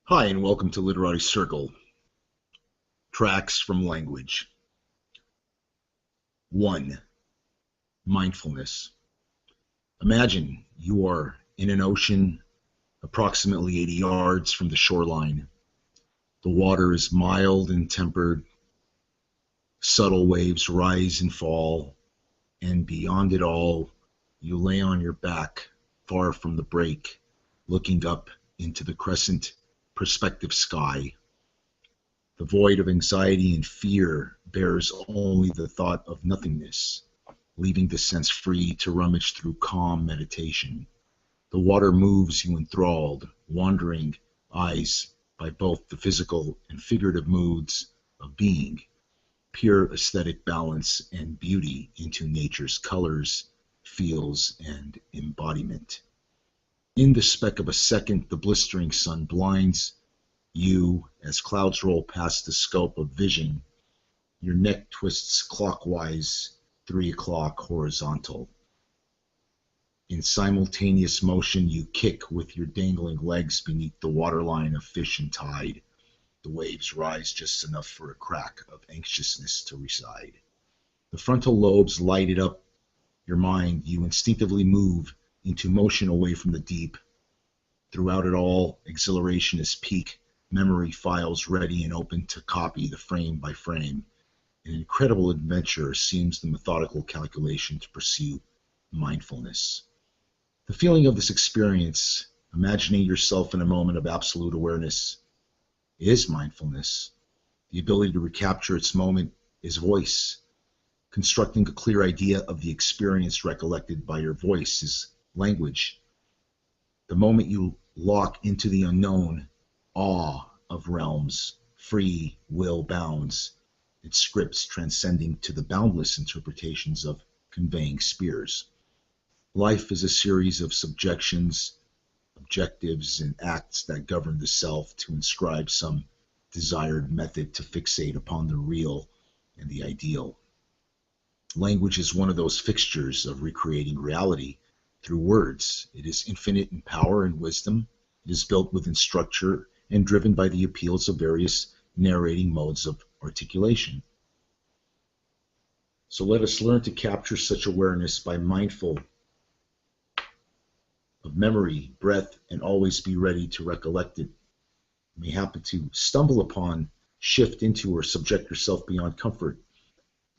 Hi, and welcome to Literati Circle, Tracks from Language. 1. Mindfulness. Imagine you are in an ocean approximately 80 yards from the shoreline. The water is mild and tempered. Subtle waves rise and fall, and beyond it all, you lay on your back, far from the break, looking up into the crescent perspective sky. The void of anxiety and fear bears only the thought of nothingness, leaving the sense free to rummage through calm meditation. The water moves you enthralled, wandering eyes by both the physical and figurative moods of being, pure aesthetic balance and beauty into nature's colors, feels, and embodiment. In the speck of a second, the blistering sun blinds you as clouds roll past the scope of vision. Your neck twists clockwise, 3 o'clock horizontal. In simultaneous motion, you kick with your dangling legs beneath the waterline of fish and tide. The waves rise just enough for a crack of anxiousness to reside. The frontal lobes lighted up your mind. You instinctively move into motion away from the deep. Throughout it all, exhilaration is peak. Memory files ready and open to copy the frame by frame. An incredible adventure seems the methodical calculation to pursue mindfulness. The feeling of this experience, imagining yourself in a moment of absolute awareness, is mindfulness. The ability to recapture its moment is voice. Constructing a clear idea of the experience recollected by your voice is language. The moment you lock into the unknown, awe of realms, free will bounds, its scripts transcending to the boundless interpretations of conveying spears. Life is a series of subjections, objectives, and acts that govern the self to inscribe some desired method to fixate upon the real and the ideal. Language is one of those fixtures of recreating reality through words. It is infinite in power and wisdom. It is built within structure and driven by the appeals of various narrating modes of articulation. So let us learn to capture such awareness by mindful of memory, breath, and always be ready to recollect it. You may happen to stumble upon, shift into, or subject yourself beyond comfort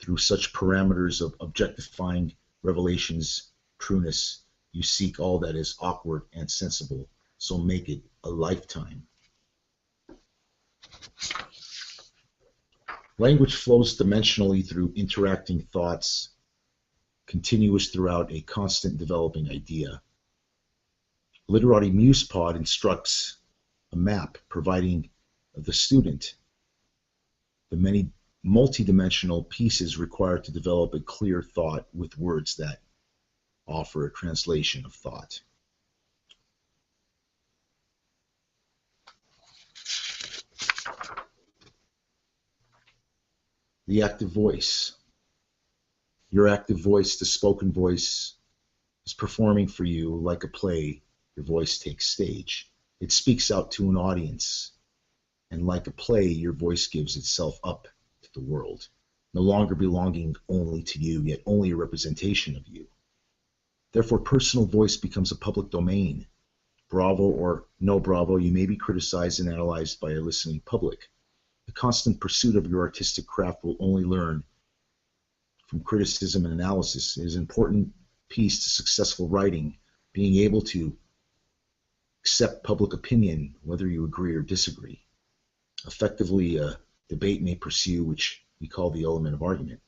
through such parameters of objectifying revelations, trueness. You seek all that is awkward and sensible, so make it a lifetime. Language flows dimensionally through interacting thoughts, continuous throughout a constant developing idea. Literati MusePod instructs a map providing the student the many multidimensional pieces required to develop a clear thought with words that offer a translation of thought. The active voice. Your active voice, the spoken voice, is performing for you like a play. Your voice takes stage. It speaks out to an audience. And like a play, your voice gives itself up to the world, no longer belonging only to you, yet only a representation of you. Therefore, personal voice becomes a public domain. Bravo or no bravo, you may be criticized and analyzed by a listening public. The constant pursuit of your artistic craft will only learn from criticism and analysis. It is an important piece to successful writing, being able to accept public opinion, whether you agree or disagree. Effectively, a debate may pursue, which we call the element of argument.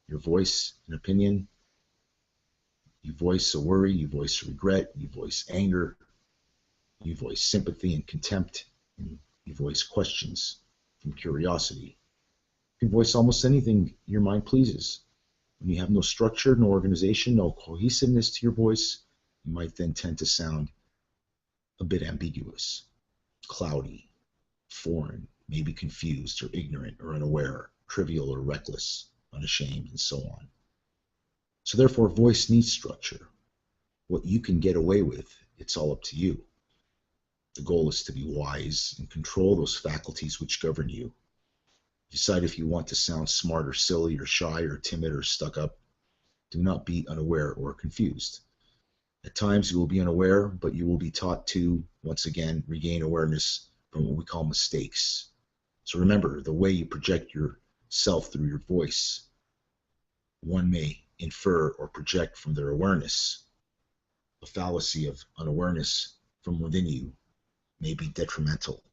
Your voice, an opinion, you voice a worry, you voice regret, you voice anger, you voice sympathy and contempt, and you voice questions from curiosity. You can voice almost anything your mind pleases. When you have no structure, no organization, no cohesiveness to your voice, you might then tend to sound a bit ambiguous, cloudy, foreign, maybe confused or ignorant or unaware, trivial or reckless, unashamed, and so on. So therefore, voice needs structure. What you can get away with, it's all up to you. The goal is to be wise and control those faculties which govern you. Decide if you want to sound smart or silly or shy or timid or stuck up. Do not be unaware or confused. At times you will be unaware, but you will be taught to, once again, regain awareness from what we call mistakes. So remember, the way you project yourself through your voice, one may infer or project from their awareness. The fallacy of unawareness from within you may be detrimental.